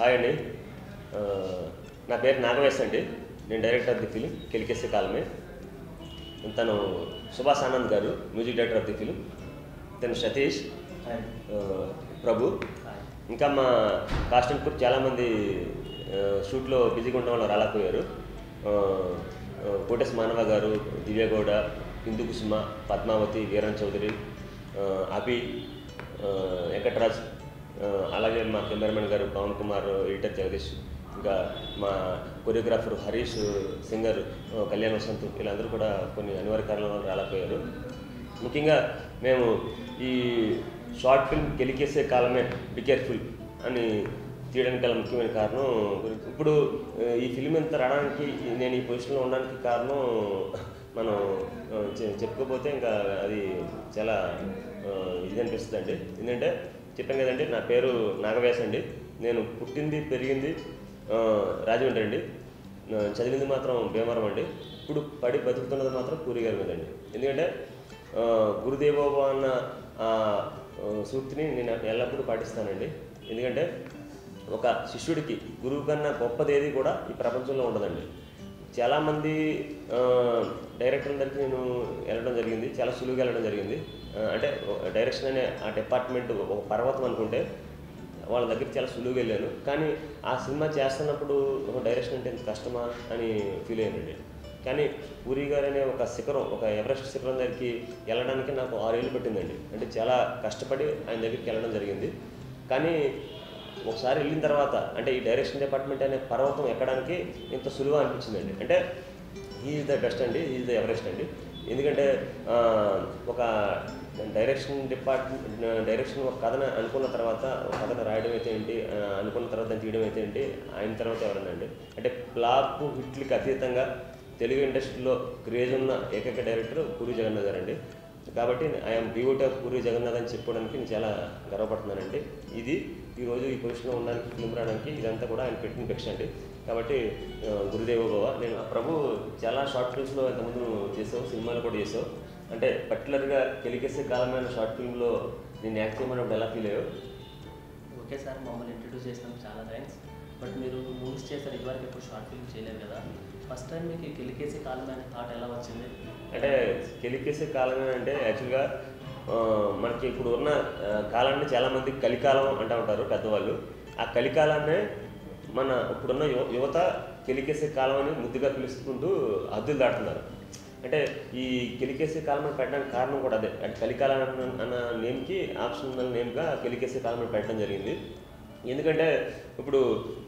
Hi అండి. నా పేరు నాగవేశ్ అండి. నేను డైరెక్టర్ ఆఫ్ ది ఫిలిం కెలికేసే కాలమే. తను సుభాష్ ఆనంద్ గారు music director of the film. తను సతీష్, ప్రభు, ఇంకా మా కాస్ట్ అండ్ క్రూ చాలామంది షూట్లో బిజీగా ఉండడం వల్ల రాలేకపోయారు. కోటెస్ మానవ గారు, దివ్యగౌడ, హిందూ కుసుమ, పద్మావతి, వీరన్ చౌదరి, అభి, వెంకటరాజ్, అలాగే మా కెమెరామెన్ గారు పవన్ కుమార్, ఎడిటర్ జగదీష్, ఇంకా మా కొరియోగ్రాఫర్ హరీష్, సింగర్ కళ్యాణ్ వసంత్, వీళ్ళందరూ కూడా కొన్ని అనివార్య కారణాల వల్ల రాలేకపోయారు. ముఖ్యంగా మేము ఈ షార్ట్ ఫిల్మ్ కెలికేసే కాలమే బి కేర్ఫుల్ అని తీయడానికి గల ముఖ్యమైన కారణం ఇప్పుడు ఈ ఫిలిం ఎంత రావడానికి, నేను ఈ పొజిషన్లో ఉండడానికి కారణం మనం చెప్పుకోకపోతే ఇంకా అది చాలా ఇది అనిపిస్తుంది అండి. ఎందుకంటే చెప్పాను కదండి, నా పేరు నాగవేశ్ అండి. నేను పుట్టింది పెరిగింది రాజమండ్రి అండి. చదివింది మాత్రం భీమవరం అండి. ఇప్పుడు పడి బతుకుతున్నది మాత్రం పూరి గారి మీద అండి. ఎందుకంటే గురుదేవోభవ అన్న సూక్తిని నేను ఎల్లప్పుడూ పాటిస్తానండి. ఎందుకంటే ఒక శిష్యుడికి గురువు కన్నా గొప్పదేది కూడా ఈ ప్రపంచంలో ఉండదండి. చాలామంది డైరెక్టర్ల దగ్గరికి నేను వెళ్ళడం జరిగింది, చాలా సులువుగా వెళ్ళడం జరిగింది. అంటే డైరెక్షన్ అనే ఆ డిపార్ట్మెంట్ ఒక పర్వతం అనుకుంటే వాళ్ళ దగ్గరికి చాలా సులువుగా వెళ్ళాను. కానీ ఆ సినిమా చేస్తున్నప్పుడు డైరెక్షన్ అంటే ఎంత కష్టమా అని ఫీల్ అయ్యానండి. కానీ పూరి గారు అనే ఒక శిఖరం, ఒక ఎవరెస్ట్ శిఖరం దగ్గరికి వెళ్ళడానికి నాకు 6 ఏళ్ళు పట్టిందండి. అంటే చాలా కష్టపడి ఆయన దగ్గరికి వెళ్ళడం జరిగింది. కానీ ఒకసారి వెళ్ళిన తర్వాత అంటే ఈ డైరెక్షన్ డిపార్ట్మెంట్ అనే పర్వతం ఎక్కడానికి ఇంత సులువు అనిపించిందండి. అంటే ఈజ్ ద బెస్ట్ అండి, ఈజ్ ద ఎవరెస్ట్ అండి. ఎందుకంటే ఒక డైరెక్షన్ ఒక కథను అనుకున్న తర్వాత, ఒక కథను రాయడం అయితే ఏంటి, అనుకున్న తర్వాత దాన్ని తీయడం అయితే ఏంటి, ఆయన తర్వాత ఎవరన్నా అంటే ఫ్లాప్ హిట్లకి అతీతంగా తెలుగు ఇండస్ట్రీలో క్రేజ్ ఉన్న ఏకైక డైరెక్టర్ పూరి జగన్నాథ్ గారు అండి. కాబట్టి I'm devotee of Puri Jagannath అని చెప్పుకోవడానికి నేను చాలా గర్వపడుతున్నానండి. ఇది ఈరోజు ఈ పొజిషన్లో ఉండడానికి, ఫిల్మ్ రావడానికి ఇదంతా కూడా ఆయన పెట్టిన భిక్ష అండి. కాబట్టి గురుదేవోభవ. నేను ప్రభు చాలా షార్ట్ ఫిల్మ్స్లో ఇంతకుముందు నువ్వు చేసావు, సినిమాలు కూడా చేసావు. అంటే పర్టికులర్గా కెలికేసే కాలమైన షార్ట్ ఫిల్మ్లో నేను యాక్ట్ చేయమన్నప్పుడు ఎలా ఫీల్ అయ్యావు? ఓకే సార్, మమ్మల్ని ఇంట్రడ్యూస్ చేసినందుకు చాలా థ్యాంక్స్. బట్ మీరు మూవీస్ చేస్తారు, ఇదివరకు ఎప్పుడు షార్ట్ ఫిల్మ్ చేయలేదు కదా. ఫస్ట్ టైం మీకు కెలికేసే కాలమైన థాట్ ఎలా వచ్చింది? అంటే కెలికేసే కాలమే అంటే యాక్చువల్గా మనకి ఇప్పుడు ఉన్న కాలాన్ని చాలామంది కలికాలం అంటూ ఉంటారు పెద్దవాళ్ళు. ఆ కలికాలాన్నే మన ఇప్పుడున్న యువత కెలికేసే కాలం అని ముద్దుగా పిలుచుకుంటూ హద్దులు దాటుతున్నారు. అంటే ఈ కెలికేసే కాలం అని పెట్టడానికి కారణం కూడా అదే. అంటే కలికాలం అన్న నేమ్కి ఆప్షనల్ నేమ్గా కెలికేసే కాలం అని పెట్టడం జరిగింది. ఎందుకంటే ఇప్పుడు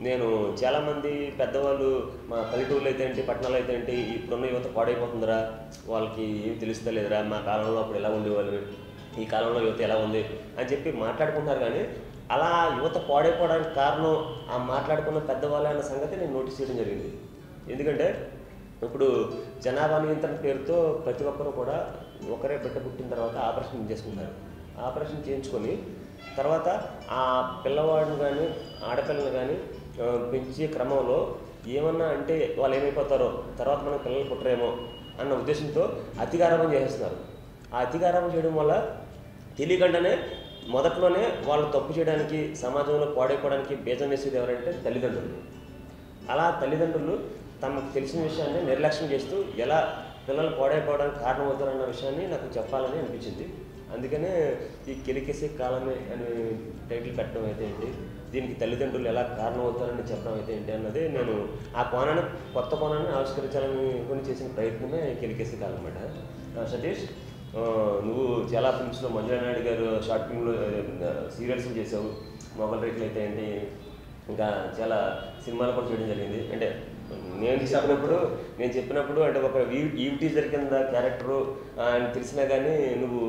నేను చాలామంది పెద్దవాళ్ళు మా పల్లెటూరులో అయితే ఏంటి, పట్టణాలు అయితే ఏంటి, ఇప్పుడున్న యువత పాడైపోతుందిరా, వాళ్ళకి ఏం తెలుస్తలేదురా, మా కాలంలో అప్పుడు ఎలా ఉండేవాళ్ళు, ఈ కాలంలో యువత ఎలా ఉంది అని చెప్పి మాట్లాడుకుంటున్నారు. కానీ అలా యువత పాడైపోవడానికి కారణం ఆ మాట్లాడుకున్న పెద్దవాళ్ళే అన్న సంగతి నేను నోటీస్ చేయడం జరిగింది. ఎందుకంటే ఇప్పుడు జనాభా నియంత్రణ పేరుతో ప్రతి ఒక్కరూ కూడా ఒకరే బిడ్డ పుట్టిన తర్వాత ఆపరేషన్ చేసుకుంటారు. ఆపరేషన్ చేయించుకొని తర్వాత ఆ పిల్లవాడిని కానీ ఆడపిల్లని కానీ పెంచే క్రమంలో ఏమన్నా అంటే వాళ్ళు ఏమైపోతారో, తర్వాత మనం పిల్లలు పుట్టరేమో అన్న ఉద్దేశంతో అతిగారాభం చేసేస్తున్నారు. ఆ అతిగారాభం చేయడం వల్ల తెలియకుండానే మొదట్లోనే వాళ్ళు తప్పు చేయడానికి, సమాజంలో పాడైపోవడానికి బీజం వేసేది ఎవరంటే తల్లిదండ్రులు. అలా తల్లిదండ్రులు తమకు తెలిసిన విషయాన్ని నిర్లక్ష్యం చేస్తూ ఎలా పిల్లలు పాడైపోవడానికి కారణమవుతారన్న విషయాన్ని నాకు చెప్పాలని అనిపించింది. అందుకనే ఈ కెలికేసే కాలమే అని టైటిల్ పెట్టడం అయితే ఏంటి, దీనికి తల్లిదండ్రులు ఎలా కారణమవుతారని చెప్పడం అయితే ఏంటి అన్నది నేను ఆ కోణాన్ని, కొత్త కోణాన్ని ఆవిష్కరించాలని కొన్ని చేసిన ప్రయత్నమే కెలికేసే కాలం అన్నమాట. సతీష్, నువ్వు చాలా ఫిల్మ్స్లో మంజులా నాయుడు గారు షార్ట్ ఫిల్మ్లో సీరియల్స్ చేసావు, మొగల్ రేట్లు అయితే ఏంటి, ఇంకా చాలా సినిమాలు కూడా చేయడం జరిగింది. అంటే నేను చెప్పినప్పుడు అంటే ఒక ఈవ్ టీజర్ కింద క్యారెక్టరు అని తెలిసినా కానీ నువ్వు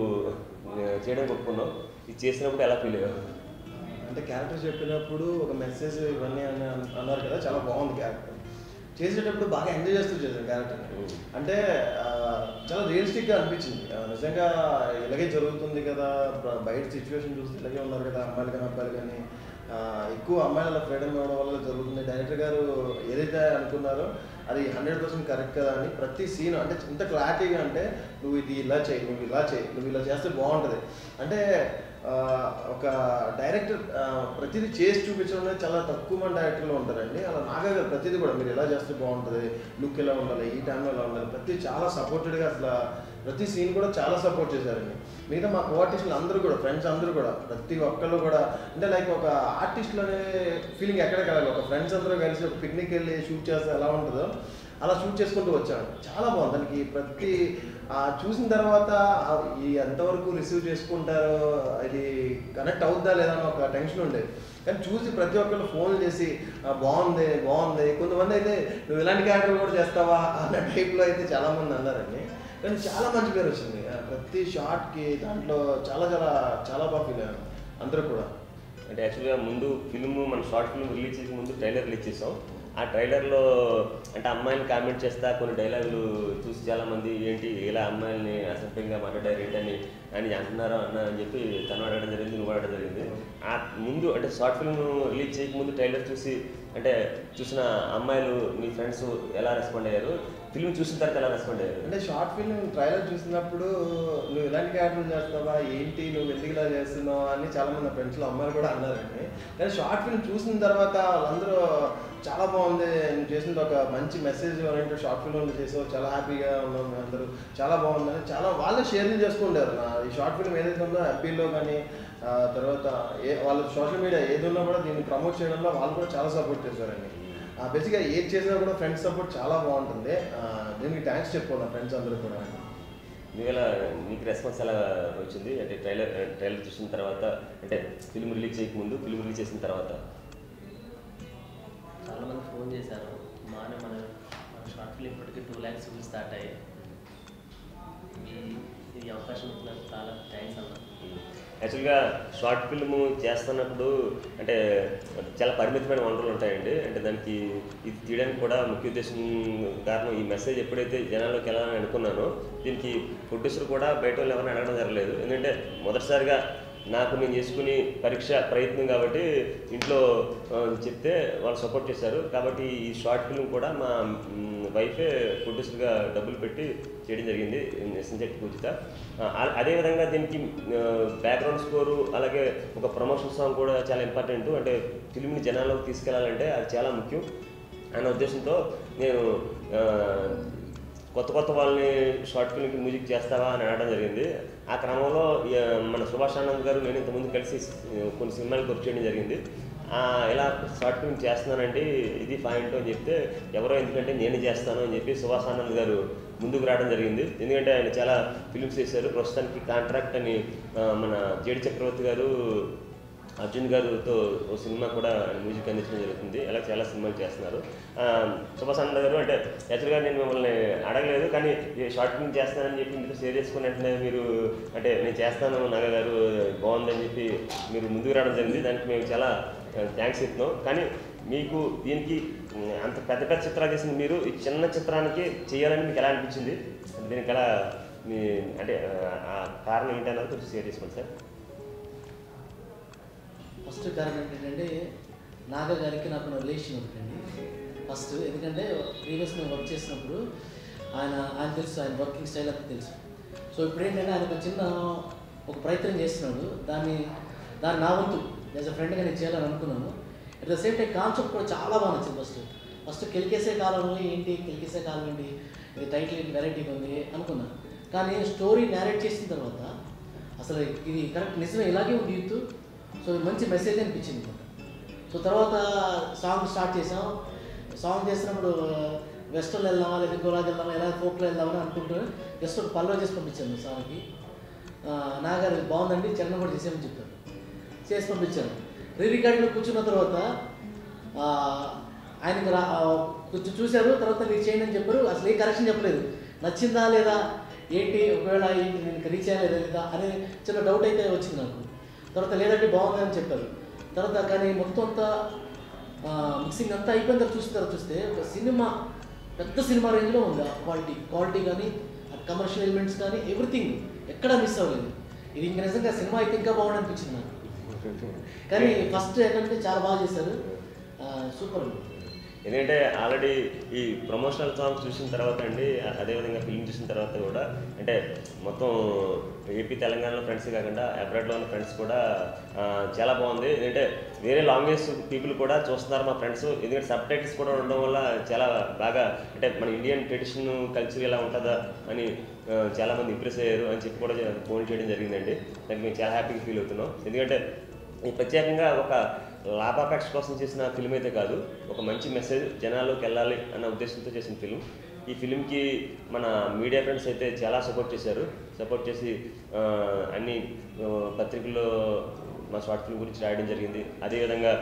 చేయడానికి ఒప్పుకున్నావు. ఇది చేసినప్పుడు ఎలా ఫీల్ అయ్యావు? అంటే క్యారెక్టర్ చెప్పినప్పుడు ఒక మెసేజ్ ఇవన్నీ అన్నారు కదా, చాలా బాగుంది క్యారెక్టర్. చేసేటప్పుడు బాగా ఎంజాయ్ చేస్తూ చేశాను క్యారెక్టర్ని. అంటే చాలా రియలిస్టిక్గా అనిపించింది. నిజంగా ఇలాగే జరుగుతుంది కదా, బయట సిచ్యువేషన్ చూస్తే ఇలాగే ఉన్నారు కదా, అమ్మాయిలు కానీ అబ్బాయిలు కానీ, ఎక్కువ అమ్మాయిల ఫ్రీడమ్ ఇవ్వడం వల్ల జరుగుతుంది. డైరెక్టర్ గారు ఏదైతే అనుకున్నారో అది 100% కరెక్ట్ కదా అని ప్రతి సీన్ అంటే ఇంత క్లారిటీగా అంటే నువ్వు ఇది ఇలా చేయి, నువ్వు ఇలా చేయి, నువ్వు ఇలా చేస్తే బాగుంటుంది అంటే ఒక డైరెక్టర్ ప్రతిదీ చేసి చూపించడం అనేది చాలా తక్కువ మంది డైరెక్టర్లు ఉంటారండి. అలా నాగా ప్రతిదీ కూడా మీరు ఎలా చేస్తే బాగుంటుంది, లుక్ ఎలా ఉండాలి, ఈ టైంలో ఎలా ఉండాలి, ప్రతి చాలా సపోర్టెడ్గా అసలు ప్రతి సీన్ కూడా చాలా సపోర్ట్ చేశారండి. మిగతా మా కో ఆర్టిస్టులు అందరూ కూడా ఫ్రెండ్స్ అందరూ కూడా ప్రతి ఒక్కళ్ళు కూడా అంటే లైక్ ఒక ఆర్టిస్టులు అనే ఫీలింగ్ ఎక్కడికి వెళ్ళాలి, ఒక ఫ్రెండ్స్ అందరూ కలిసి ఒక పిక్నిక్ వెళ్ళి షూట్ చేస్తే ఎలా ఉంటుందో అలా షూట్ చేసుకుంటూ వచ్చాను. చాలా బాగుంది. దానికి ప్రతి చూసిన తర్వాత ఈ ఎంతవరకు రిసీవ్ చేసుకుంటారో, ఇది కనెక్ట్ అవుద్దా లేదా అని ఒక టెన్షన్ ఉండేది. కానీ చూసి ప్రతి ఒక్కళ్ళు ఫోన్లు చేసి బాగుంది బాగుంది, కొంతమంది అయితే నువ్వు ఇలాంటి క్యారెక్టర్ కూడా చేస్తావా అన్న టైప్లో అయితే చాలామంది అన్నారండి. కానీ చాలా మంచి పేరు వచ్చింది ప్రతి షార్ట్కి. దాంట్లో చాలా చాలా చాలా బాగా ఫీల్ అయ్యాను అందరూ కూడా. అంటే యాక్చువల్గా ముందు మన షార్ట్ ఫిల్మ్ రిలీజ్ చేసే ముందు ట్రైలర్ రిలీజ్ చేసాం. ఆ ట్రైలర్లో అంటే అమ్మాయిని కామెంట్ చేస్తా కొన్ని డైలాగులు చూసి చాలామంది ఏంటి ఇలా అమ్మాయిల్ని అసభ్యంగా మాట్లాడారు ఏంటని అంటున్నారా అని చెప్పి తను అడగడం జరిగింది, నువ్వు అడగడం జరిగింది. ఆ ముందు అంటే షార్ట్ ఫిల్మ్ రిలీజ్ చేయకముందు ట్రైలర్ చూసి అంటే చూసిన అమ్మాయిలు మీ ఫ్రెండ్స్ ఎలా రెస్పాండ్ అయ్యారు, ఫిల్మ్ చూసిన తర్వాత ఎలా రెస్పాండ్ అయ్యారు? అంటే షార్ట్ ఫిల్మ్ ట్రైలర్ చూసినప్పుడు నువ్వు ఇలాంటి క్యారెక్టర్ చేస్తావా ఏంటి, నువ్వు ఎందుకు ఇలా చేస్తున్నావు అని చాలామంది ఫ్రెండ్స్లో అమ్మాయిలు కూడా అన్నారండి. కానీ షార్ట్ ఫిల్మ్ చూసిన తర్వాత వాళ్ళందరూ చాలా బాగుంది, నువ్వు చేసింది ఒక మంచి మెసేజ్ ఓరియంటెడ్ షార్ట్ ఫిల్మ్ చేసావు, చాలా హ్యాపీగా ఉన్నాం మేము అందరూ, చాలా బాగుందని చాలా వాళ్ళే షేర్లు చేసుకుంటారు. ఈ షార్ట్ ఫిల్మ్ ఏదైతే ఉందో యాపీలో కానీ తర్వాత వాళ్ళ సోషల్ మీడియా ఏది ఉన్నా కూడా దీన్ని ప్రమోట్ చేయడంలో వాళ్ళు కూడా చాలా సపోర్ట్ చేశారండి. బేసిక్గా ఏది చేసినా కూడా ఫ్రెండ్స్ సపోర్ట్ చాలా బాగుంటుంది. దీనికి థ్యాంక్స్ చెప్పుకోవాలి ఫ్రెండ్స్ అందరూ కూడా. మీకు రెస్పాన్స్ ఎలా వచ్చింది అంటే ట్రైలర్ చూసిన తర్వాత, అంటే ఫిల్మ్ రిలీజ్ చేయకముందు, ఫిల్మ్ రిలీజ్ చేసిన తర్వాత? చాలామంది ఫోన్ చేశారు, మన షార్ట్ ఫిల్మ్ ఇప్పటికీ 2 lakhs వ్యూస్ స్టార్ట్ అయ్యాయి. ఈ అవకాశం ఇచ్చినందుకు చాలా థ్యాంక్స్ అన్న. యాక్చువల్గా షార్ట్ ఫిల్మ్ చేస్తున్నప్పుడు అంటే చాలా పరిమితమైన వనరులు ఉంటాయండి. అంటే దానికి ఇది తీయడానికి కూడా ముఖ్య ఉద్దేశం కారణం ఈ మెసేజ్ ఎప్పుడైతే జనాల్లోకి వెళ్ళాలని అనుకున్నానో దీనికి ప్రొడ్యూసర్ కూడా బయట వాళ్ళు ఎవరిని అడగడం జరగలేదు. ఎందుకంటే మొదటిసారిగా నేను చేసుకుని ప్రయత్నం కాబట్టి ఇంట్లో చెప్తే వాళ్ళు సపోర్ట్ చేశారు. కాబట్టి ఈ షార్ట్ ఫిల్మ్ కూడా మా వైఫే ప్రొడ్యూసర్గా డబ్బులు పెట్టి చేయడం జరిగింది, ఎస్ఎన్జెడ్ పూజిత. అదేవిధంగా దీనికి బ్యాక్గ్రౌండ్ స్కోరు అలాగే ఒక ప్రమోషన్ సాంగ్ కూడా చాలా ఇంపార్టెంట్. అంటే ఫిల్మ్ని జనాల్లోకి తీసుకెళ్లాలంటే అది చాలా ముఖ్యం అనే ఉద్దేశంతో నేను కొత్త వాళ్ళని షార్ట్ ఫిల్మ్కి మ్యూజిక్ చేస్తావా అని అడగడం జరిగింది. ఆ క్రమంలో మన సుభాష్ ఆనంద్ గారు నేను ఇంతకుముందు కలిసి కొన్ని సినిమాలకు వర్క్ చేయడం జరిగింది. ఇలా షార్ట్ ఫిల్మ్ చేస్తున్నానండి, ఇది పాయింట్ అని చెప్తే ఎవరో ఎందుకంటే నేను చేస్తాను అని చెప్పి సుభాష్ ఆనంద్ గారు ముందుకు రావడం జరిగింది. ఎందుకంటే ఆయన చాలా ఫిల్మ్స్ చేశారు. ప్రస్తుతానికి కాంట్రాక్ట్ అని మన జేడి చక్రవర్తి గారు అర్జున్ గారితో ఓ సినిమా కూడా మ్యూజిక్ అందించడం జరుగుతుంది. అలా చాలా సినిమాలు చేస్తున్నారు. సుభాష్ ఆనంద్ గారు అంటే యాక్చువల్గా నేను మిమ్మల్ని అడగలేదు, కానీ షార్ట్ ఫిల్మ్ చేస్తానని చెప్పి మీతో షేర్ చేసుకుని వెంటనే మీరు అంటే నేను చేస్తాను నాగ గారు బాగుందని చెప్పి మీరు ముందుకు రావడం జరిగింది. దానికి మేము చాలా థ్యాంక్స్ చెప్తున్నాం. కానీ మీకు దీనికి అంత పెద్ద చిత్రాలు చేసింది మీరు, ఈ చిన్న చిత్రానికి చేయాలని మీకు ఎలా అనిపించింది? దీనికి ఎలా మీ అంటే ఆ కారణం ఏంటన్నది కొంచెం షేర్ చేసుకోండి సార్. ఫస్ట్ కారణం ఏంటంటే నాగ గారికి నాకు రిలేషన్ ఉంటుందండి ఫస్ట్. ఎందుకంటే ప్రీవియస్ మేము వర్క్ చేసినప్పుడు ఆయన తెలుసు, ఆయన వర్కింగ్ స్టైల్ అంతా తెలుసు. సో ఇప్పుడు ఏంటంటే ఆయన ఒక ప్రయత్నం చేస్తున్నాడు, దాన్ని నా వంతు యాజ్ అ ఫ్రెండ్గా నేను చేయాలని అనుకున్నాను. At the same time concept కూడా చాలా బాగా నచ్చింది. ఫస్ట్ కెలికేసే కాలంలో ఏంటి, కెలికేసే కాలం ఏంటి, ఇది టైటిల్ ఏంటి, వెరైటీగా ఉంది అనుకున్నాను. కానీ స్టోరీ నేరేట్ చేసిన తర్వాత అసలు ఇది కరెక్ట్ నిజమే ఇలాగే ఉంది యూత్, సో మంచి మెసేజ్ అనిపించింది. సో తర్వాత సాంగ్ స్టార్ట్ చేసాం. సాంగ్ చేసినప్పుడు వెస్టర్న్ వెళ్దామా లేదా గోలాజ్ వెళ్దామా ఎలా ఫోక్లో వెళ్దామని అనుకుంటూ జస్ట్ ఒక పల్లో చేసి పంపించాను సాంగ్కి. నాగారు బాగుందండి చరణ్ కూడా చేసామని చెప్పారు, చేసి పంపించాను. రికార్డింగ్లో కూర్చున్న తర్వాత ఆయనకు కొంచెం చూశారు, తర్వాత మీరు చేయండి అని చెప్పారు. అసలు ఏ కరెక్షన్ చెప్పలేదు, నచ్చిందా లేదా ఏంటి, ఒకవేళ ఏంటి నేను రీచ్ అయ్యా లేదా అనే చిన్న డౌట్ అయితే వచ్చింది నాకు. తర్వాత లేదంటే బాగుందని చెప్పారు. తర్వాత కానీ మొత్తం అంతా మిక్సింగ్ అంతా అయిపోయిన తర్వాత చూస్తే ఒక సినిమా పెద్ద సినిమా రేంజ్లో ఉంది. ఆ క్వాలిటీ కానీ కమర్షియల్ ఎలిమెంట్స్ కానీ ఎవ్రీథింగ్ ఎక్కడా మిస్ అవ్వలేదు. ఇది ఇంకా నిజంగా సినిమా అయితే ఇంకా బాగుంది అనిపించింది నాకు. కానీ ఫస్ట్ ఏంటంటే చాలా బాగా చేశారు, సూపర్. ఎందుకంటే ఆల్రెడీ ఈ ప్రమోషనల్ సాంగ్స్ చూసిన తర్వాత అండి, అదేవిధంగా ఫిల్మ్ చూసిన తర్వాత కూడా అంటే మొత్తం ఏపీ తెలంగాణలో ఫ్రెండ్స్ కాకుండా అబ్రాడ్లో ఉన్న ఫ్రెండ్స్ కూడా చాలా బాగుంది. ఎందుకంటే వేరే లాంగ్వేజ్ పీపుల్ కూడా చూస్తున్నారు మా ఫ్రెండ్స్, ఎందుకంటే సబ్ టైటిల్స్ కూడా ఉండడం వల్ల చాలా బాగా అంటే మన ఇండియన్ ట్రెడిషన్ కల్చర్ ఎలా ఉంటుందా అని చాలామంది ఇంప్రెస్ అయ్యారు అని చెప్పి కూడా ఫోన్ చేయడం జరిగిందండి. దానికి మేము చాలా హ్యాపీగా ఫీల్ అవుతున్నాం. ఎందుకంటే ఈ ప్రత్యేకంగా ఒక లాభాపేక్ష కోసం చేసిన ఫిల్మ్ అయితే కాదు, ఒక మంచి మెసేజ్ జనాల్లోకి వెళ్ళాలి అన్న ఉద్దేశంతో చేసిన ఫిల్మ్. ఈ ఫిల్మ్కి మన మీడియా ఫ్రెండ్స్ అయితే చాలా సపోర్ట్ చేశారు. సపోర్ట్ చేసి అన్ని పత్రికల్లో మా షార్ట్ ఫిల్మ్ గురించి రాయడం జరిగింది. అదేవిధంగా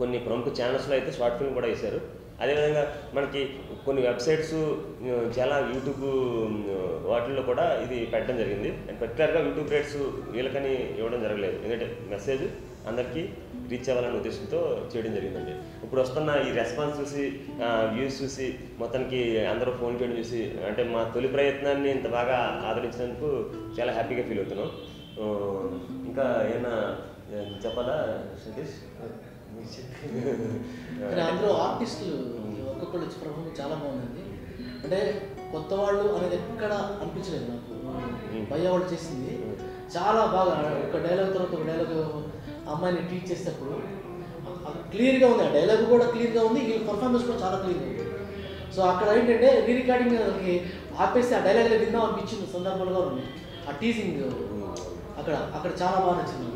కొన్ని ప్రముఖ ఛానల్స్లో అయితే షార్ట్ ఫిల్మ్ కూడా వేశారు. అదేవిధంగా మనకి కొన్ని వెబ్సైట్స్ చాలా యూట్యూబ్ వాటిల్లో కూడా ఇది పెట్టడం జరిగింది. అండ్ పర్టికులర్గా యూట్యూబ్ రేట్స్ వీళ్ళకని ఇవ్వడం జరగలేదు, ఎందుకంటే మెసేజ్ అందరికీ రీచ్ అవ్వాలనే ఉద్దేశంతో చేయడం జరిగిందండి. ఇప్పుడు వస్తున్న ఈ రెస్పాన్స్ చూసి వ్యూస్ చూసి మొత్తానికి అందరూ ఫోన్ చేయడం చూసి అంటే మా తొలి ప్రయత్నాన్ని ఇంత బాగా ఆదరించినందుకు చాలా హ్యాపీగా ఫీల్ అవుతున్నాం. ఇంకా ఏమైనా చెప్పాలా సతీష్? అందులో ఆర్టిస్టులు ఒక్కొక్కళ్ళు వచ్చి ప్రభావం చాలా బాగుందండి. అంటే కొత్త వాళ్ళు అనేది ఎక్కడ అనిపించలేదు నాకు. భయ్య వాళ్ళు చేసింది చాలా బాగా, ఒక డైలాగ్ తర్వాత ఒక డైలాగ్ అమ్మాయిని ట్రీట్ చేసేటప్పుడు క్లియర్గా ఉంది, ఆ డైలాగ్ కూడా క్లియర్గా ఉంది, వీళ్ళ పర్ఫార్మెన్స్ కూడా చాలా క్లియర్గా ఉంది. సో అక్కడ ఏంటంటే రీ రికార్డింగ్ ఆపేసి ఆ డైలాగ్లో విందాం అనిపించింది సందర్భాలుగా ఉంది. ఆ టీజింగ్ అక్కడ చాలా బాగా నచ్చింది.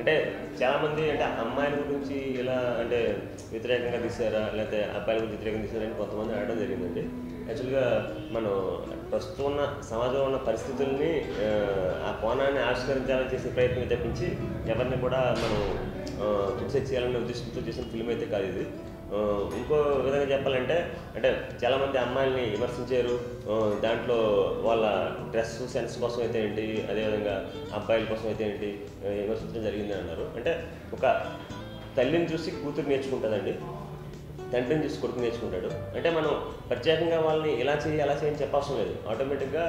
అంటే చాలామంది అంటే అమ్మాయిల గురించి ఇలా అంటే వ్యతిరేకంగా తీసారా లేకపోతే అబ్బాయిల గురించి వ్యతిరేకంగా తీసారా అని కొంతమంది అడగడం జరిగిందండి. యాక్చువల్గా మనం ప్రస్తుతం ఉన్న సమాజంలో ఉన్న పరిస్థితుల్ని ఆ కోణాన్ని ఆవిష్కరించాలని చేసే ప్రయత్నం తప్పించి ఎవరిని కూడా మనం క్రిటిసైజ్ చేయాలనే ఉద్దేశంతో చేసిన ఫిల్మ్ అయితే కాదు ఇది. ఇంకో విధంగా చెప్పాలంటే అంటే చాలామంది అమ్మాయిల్ని విమర్శించారు. దాంట్లో వాళ్ళ డ్రెస్ సెన్స్ కోసం అయితే ఏంటి, అదేవిధంగా అబ్బాయిల కోసం అయితే ఏంటి విమర్శించడం జరిగిందని అన్నారు. అంటే ఒక తల్లిని చూసి కూతురు నేర్చుకుంటుందండి, తండ్రిని చూసి కొడుకు నేర్చుకుంటాడు. అంటే మనం ప్రత్యేకంగా వాళ్ళని ఇలా చేయి అలా చేయని చెప్పవసరం లేదు. ఆటోమేటిక్గా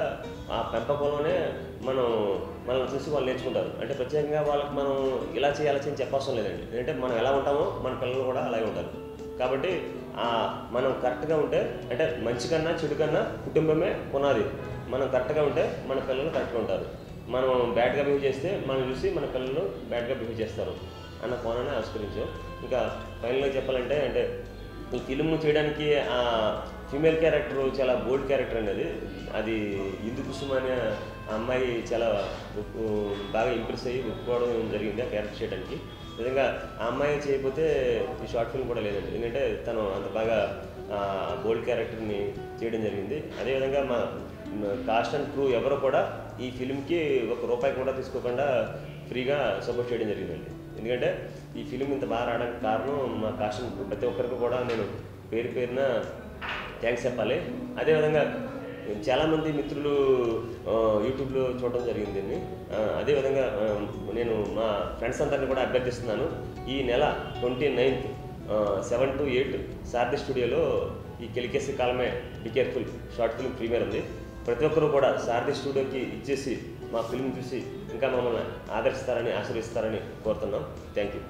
ఆ పెంపకంలోనే మనల్ని చూసి వాళ్ళు నేర్చుకుంటారు. అంటే ప్రత్యేకంగా వాళ్ళకి మనం ఇలా చేయి అలా చేయని చెప్పవసరం లేదండి. ఎందుకంటే మనం ఎలా ఉంటామో మన పిల్లలు కూడా అలాగే ఉంటారు. కాబట్టి మనం కరెక్ట్గా ఉంటే అంటే మంచి కన్నా చెడు కన్నా కుటుంబమే పునాది. మనం కరెక్ట్గా ఉంటే మన పిల్లలు కరెక్ట్గా ఉంటారు. మనం బ్యాడ్గా బిహేవ్ చేస్తే మనం చూసి మన పిల్లలు బ్యాడ్గా బిహేవ్ చేస్తారు అన్న కోణాన్ని ఆవిష్కరించాం. ఇంకా ఫైనల్గా చెప్పాలంటే అంటే ఈ ఫిల్మ్ చేయడానికి ఆ ఫీమేల్ క్యారెక్టర్ చాలా బోల్డ్ క్యారెక్టర్ అనేది, అది ఇందు కుసుమ అనే అమ్మాయి చాలా బాగా ఇంప్రెస్ అయ్యి ఒప్పుకోవడం జరిగింది ఆ క్యారెక్టర్ చేయడానికి. నిజంగా ఆ అమ్మాయి చేయకపోతే ఈ షార్ట్ ఫిల్మ్ కూడా లేదండి, ఎందుకంటే తను అంత బాగా బోల్డ్ క్యారెక్టర్ని చేయడం జరిగింది. అదేవిధంగా మా కాస్ట్ అండ్ క్రూ ఎవరు కూడా ఈ ఫిల్మ్కి ₹1 కూడా తీసుకోకుండా ఫ్రీగా సపోర్ట్ చేయడం జరిగిందండి. ఎందుకంటే ఈ ఫిల్మ్ ఇంత బాగా రావడానికి కారణం మా కాస్ట్ అండ్ క్రూ. ప్రతి ఒక్కరికి కూడా నేను పేరున థ్యాంక్స్ చెప్పాలి. అదేవిధంగా చాలామంది మిత్రులు యూట్యూబ్లో చూడడం జరిగింది దీన్ని. అదేవిధంగా నేను మా ఫ్రెండ్స్ అందరినీ కూడా అభ్యర్థిస్తున్నాను, ఈ నెల 29th 7 to 8 సారథి స్టూడియోలో ఈ కెలికేసి కాలమే be careful short film premiere ఉంది. ప్రతి ఒక్కరూ కూడా సారథి స్టూడియోకి ఇచ్చేసి మా ఫిల్మ్ చూసి ఇంకా మమ్మల్ని ఆదరిస్తారని ఆశీర్వదిస్తారని కోరుతున్నాం. Thank you.